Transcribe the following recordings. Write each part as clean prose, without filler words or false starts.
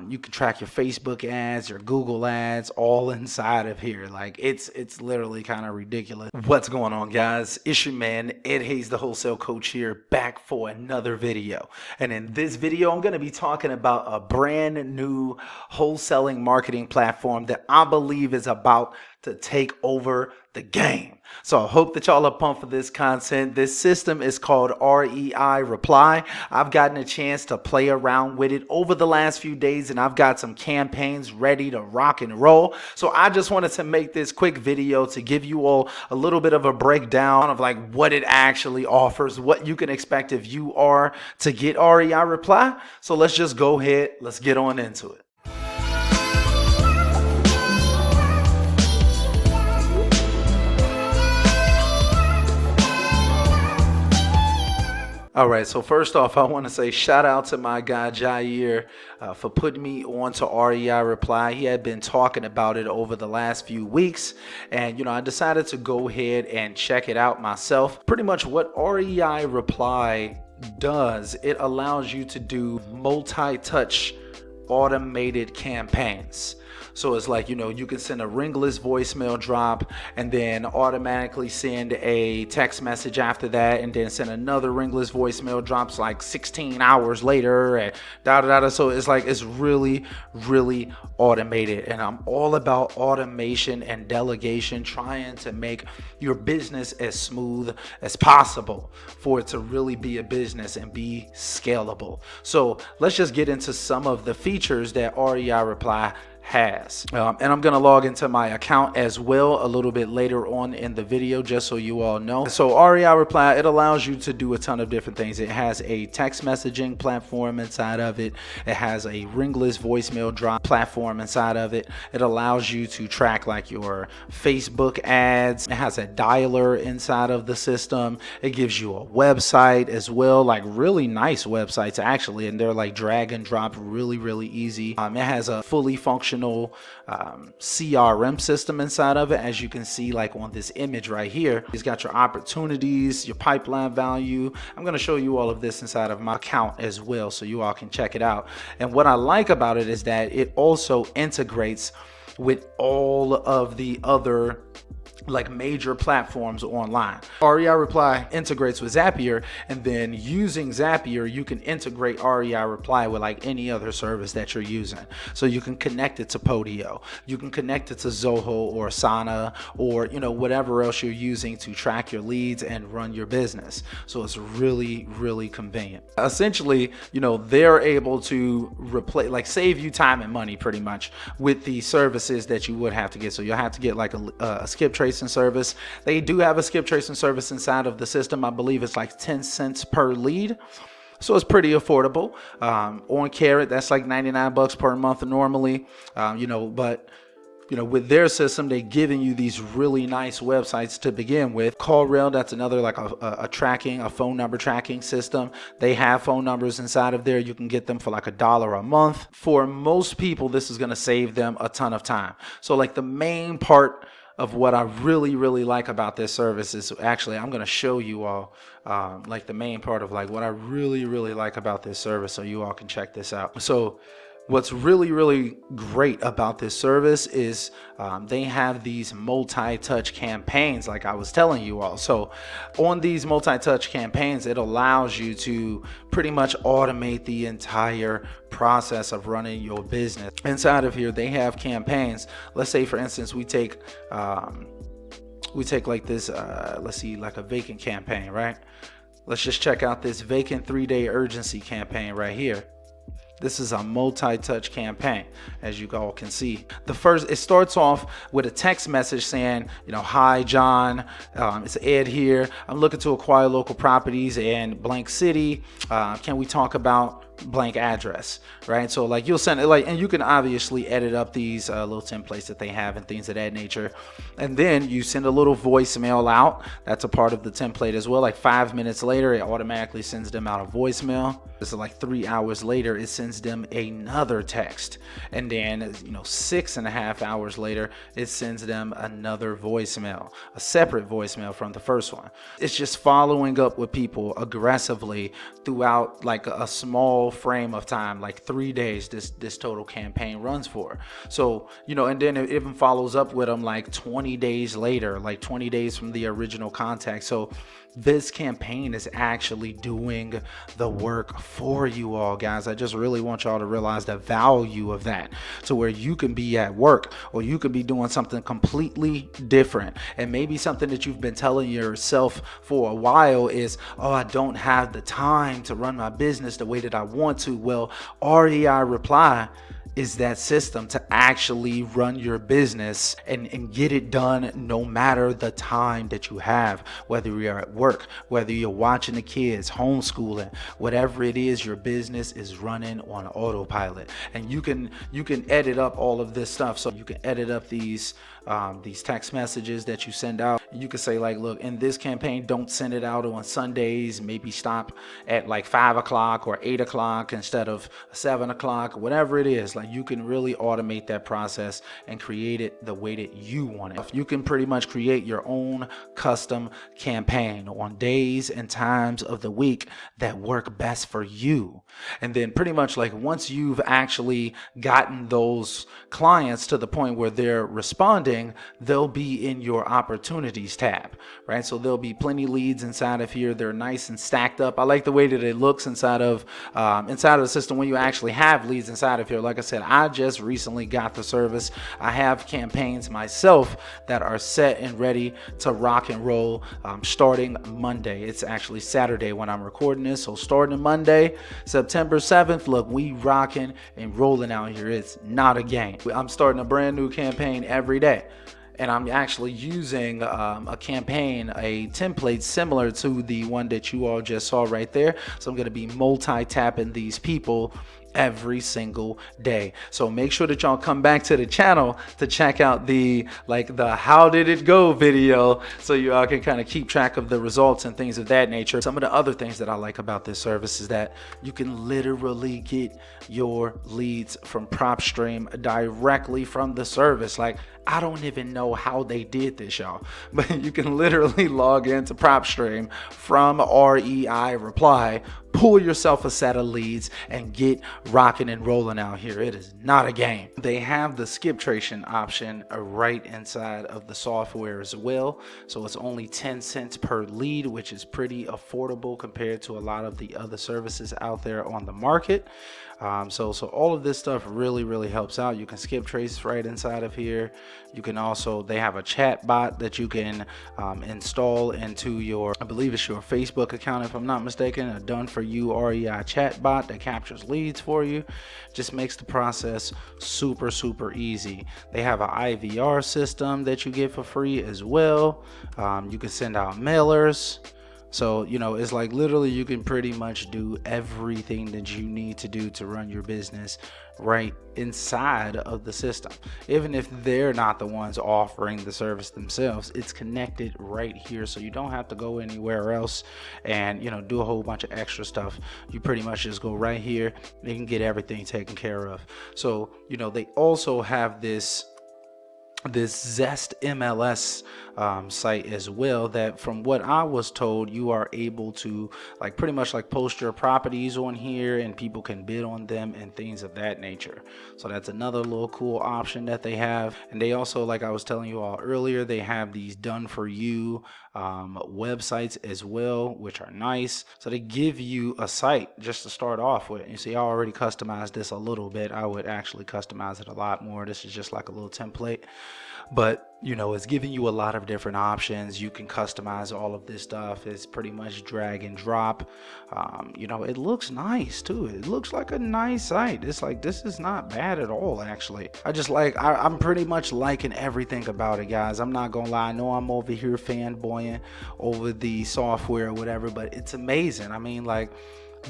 You can track your Facebook ads, your Google ads, all inside of here. Like it's literally kind of ridiculous. What's going on, guys? It's your man Ed Hayes, the wholesale coach here, back for another video. And in this video, I'm going to be talking about a brand new wholesaling marketing platform that I believe is about to take over the game. So I hope that y'all are pumped for this content. This system is called REI Reply. I've gotten a chance to play around with it over the last few days, and I've got some campaigns ready to rock and roll. So I just wanted to make this quick video to give you all a little bit of a breakdown of like what it actually offers, what you can expect if you are to get REI Reply. So let's just go ahead. Let's get on into it. All right, so first off, I want to say shout out to my guy Jair for putting me onto REI Reply. He had been talking about it over the last few weeks, and I decided to go ahead and check it out myself. Pretty much what REI Reply does, it allows you to do multi-touch automated campaigns. So it's like, you can send a ringless voicemail drop and then automatically send a text message after that, and then send another ringless voicemail drops like 16 hours later and So it's like, it's really, really automated. And I'm all about automation and delegation, trying to make your business as smooth as possible for it to really be a business and be scalable. So let's just get into some of the features that REI Reply has. And I'm going to log into my account as well a little bit later on in the video, just so you all know. So REI Reply, it allows you to do a ton of different things. It has a text messaging platform inside of it. It has a ringless voicemail drop platform inside of it. It allows you to track like your Facebook ads. It has a dialer inside of the system. It gives you a website as well, like really nice websites actually, and they're like drag and drop, really, really easy. It has a fully functional CRM system inside of it, as you can see like on this image right here. It's got your opportunities, your pipeline value. I'm going to show you all of this inside of my account as well, so you all can check it out. And what I like about it is that it also integrates with all of the other like major platforms online. REI Reply integrates with Zapier, and then using Zapier, you can integrate REI Reply with like any other service that you're using. So you can connect it to Podio, you can connect it to Zoho or Asana, or whatever else you're using to track your leads and run your business. So it's really, really convenient. Essentially, they're able to replace, like save you time and money pretty much with the services that you would have to get. So you'll have to get like a skip tracing service. They do have a skip tracing service inside of the system. I believe it's like 10 cents per lead. So it's pretty affordable. On Carrot, that's like 99 bucks per month normally. But with their system, they're giving you these really nice websites to begin with. CallRail, that's another like a phone number tracking system. They have phone numbers inside of there. You can get them for like $1 a month. For most people, this is going to save them a ton of time. So like the main part of what I really, really like about this service is actually, I'm going to show you all like the main part of like what I really, really like about this service, so you all can check this out. So what's really, really great about this service is they have these multi-touch campaigns like I was telling you all. So on these multi-touch campaigns, it allows you to pretty much automate the entire process of running your business. Inside of here, they have campaigns. Let's say, for instance, we take like this, let's see, like a vacant campaign, right? Let's just check out this vacant 3-day urgency campaign right here. This is a multi-touch campaign, as you all can see. It starts off with a text message saying, hi John, it's Ed here. I'm looking to acquire local properties in blank city. Can we talk about blank address, right? So like you'll send it and you can obviously edit up these little templates that they have and things of that nature. And then you send a little voicemail out. That's a part of the template as well. Like 5 minutes later, it automatically sends them out a voicemail. So like 3 hours later, it sends them another text. And then, 6.5 hours later, it sends them another voicemail, a separate voicemail from the first one. It's just following up with people aggressively throughout like a small small frame of time, like 3 days, this total campaign runs for. So, and then it even follows up with them like 20 days later, like 20 days from the original contact. So this campaign is actually doing the work for you all, guys. I just really want y'all to realize the value of that, to where you can be at work or you could be doing something completely different. And maybe something that you've been telling yourself for a while is, oh, I don't have the time to run my business the way that I want to. Well, REI Reply is that system to actually run your business and get it done no matter the time that you have, whether you're at work, whether you're watching the kids, homeschooling, whatever it is, your business is running on autopilot. And you can edit up all of this stuff. So you can edit up these text messages that you send out. You can say like, look, in this campaign, don't send it out on Sundays. Maybe stop at like 5 o'clock or 8 o'clock instead of 7 o'clock, whatever it is. Like, you can really automate that process and create it the way that you want it. You can pretty much create your own custom campaign on days and times of the week that work best for you. And then pretty much like once you've actually gotten those clients to the point where they're responding, they'll be in your opportunities tab, right? So there'll be plenty leads inside of here. They're nice and stacked up. I like the way that it looks inside of the system when you actually have leads inside of here. Like I said, I just recently got the service. I have campaigns myself that are set and ready to rock and roll starting Monday. It's actually Saturday when I'm recording this. So starting Monday, September 7th, look, we rocking and rolling out here. It's not a game. I'm starting a brand new campaign every day. And I'm actually using a campaign, a template similar to the one that you all just saw right there. So I'm going to be multi-tapping these people every single day. So make sure that y'all come back to the channel to check out the how did it go video, so you all can kind of keep track of the results and things of that nature. Some of the other things that I like about this service is that you can literally get your leads from PropStream directly from the service. Like, I don't even know how they did this, y'all, but you can literally log into PropStream from REI Reply, pull yourself a set of leads, and get rocking and rolling out here. It is not a game. They have the skip tracing option right inside of the software as well. So it's only 10 cents per lead, which is pretty affordable compared to a lot of the other services out there on the market. So all of this stuff really helps out. You can skip trace right inside of here. You can also, they have a chat bot that you can install into your, I believe it's your Facebook account if I'm not mistaken, a done for you REI chat bot that captures leads for you. Just makes the process super easy. They have an IVR system that you get for free as well. You can send out mailers. So, it's like literally you can pretty much do everything that you need to do to run your business right inside of the system. Even if they're not the ones offering the service themselves, it's connected right here. So you don't have to go anywhere else and, do a whole bunch of extra stuff. You pretty much just go right here. They can get everything taken care of. So, they also have this Zest MLS site as well, that from what I was told, you are able to pretty much post your properties on here and people can bid on them and things of that nature. So that's another little cool option that they have. And they also, like I was telling you all earlier, they have these done for you websites as well, which are nice. So they give you a site just to start off with. You see, I already customized this a little bit. I would actually customize it a lot more. This is just like a little template, but it's giving you a lot of different options. You can customize all of this stuff. It's pretty much drag and drop. It looks nice too. It looks like a nice site. It's like, this is not bad at all, actually. I'm pretty much liking everything about it, guys. I'm not gonna lie. I know I'm over here fanboying over the software or whatever, but it's amazing. I mean,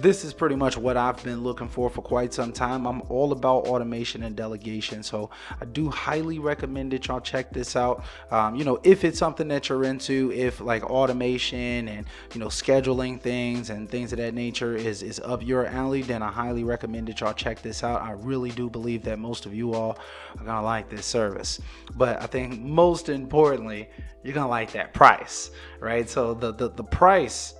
this is pretty much what I've been looking for quite some time. I'm all about automation and delegation, so I do highly recommend that y'all check this out. If it's something that you're into, if automation and scheduling things and things of that nature is up your alley, then I highly recommend that y'all check this out. I really do believe that most of you all are gonna like this service, but I think most importantly, you're gonna like that price, right? So the price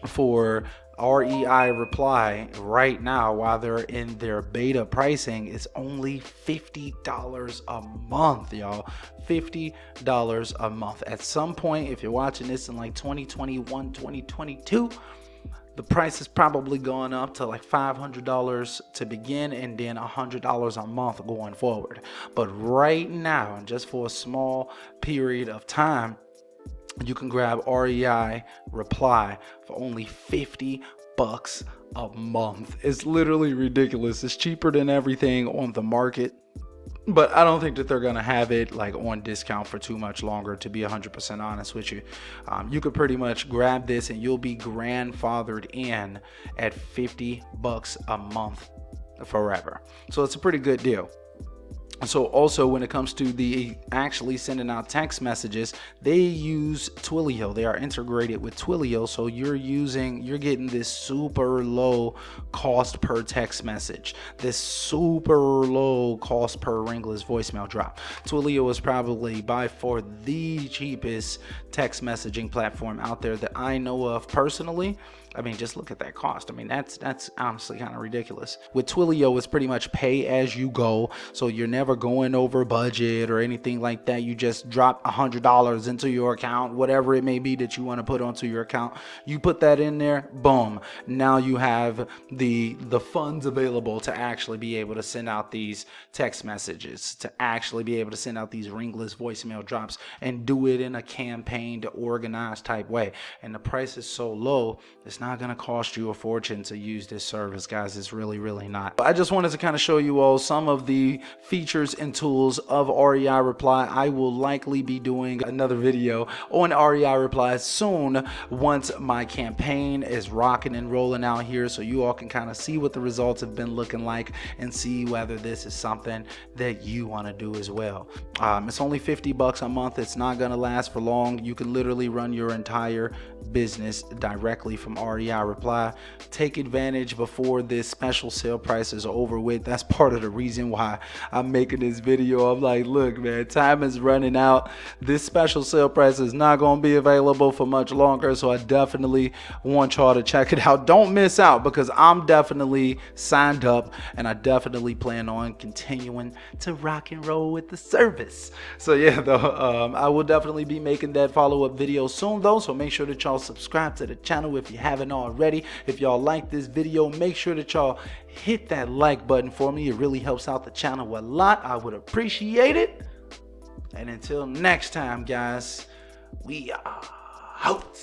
for REI Reply right now, while they're in their beta pricing, is only $50 a month, y'all. $50 a month. At some point, if you're watching this in like 2021, 2022, the price is probably going up to like $500 to begin, and then $100 a month going forward. But right now, and just for a small period of time, you can grab REI Reply for only $50 a month. It's literally ridiculous. It's cheaper than everything on the market. But I don't think that they're going to have it like on discount for too much longer, to be 100% honest with you. You could pretty much grab this and you'll be grandfathered in at $50 a month forever. So it's a pretty good deal. So also, when it comes to the actually sending out text messages, they use Twilio. They are integrated with Twilio, so you're getting this super low cost per text message, this super low cost per ringless voicemail drop. Twilio is probably by far the cheapest text messaging platform out there that I know of personally. I mean, just look at that cost. I mean, that's honestly kind of ridiculous. With Twilio, it's pretty much pay as you go, so you're never going over budget or anything like that. You just drop $100 into your account, whatever it may be that you want to put onto your account. You put that in there, boom. Now you have the funds available to actually be able to send out these text messages, to actually be able to send out these ringless voicemail drops, and do it in a campaigned, organized type way. And the price is so low, it's not going to cost you a fortune to use this service, guys. It's really, really not. I just wanted to kind of show you all some of the features and tools of REI Reply. I will likely be doing another video on REI Reply soon, once my campaign is rocking and rolling out here, so you all can kind of see what the results have been looking like and see whether this is something that you want to do as well. It's only $50 a month. It's not going to last for long. You can literally run your entire business directly from REI Reply. Take advantage before this special sale price is over with. That's part of the reason why I'm making this video. I'm like, look, man, time is running out. This special sale price is not going to be available for much longer, so I definitely want y'all to check it out. Don't miss out, because I'm definitely signed up and I definitely plan on continuing to rock and roll with the service. So yeah, though, I will definitely be making that follow-up video soon though, so make sure that y'all subscribe to the channel if you haven't already. If y'all like this video, make sure that y'all hit that like button for me. It really helps out the channel a lot. I would appreciate it. And until next time, guys, we are out.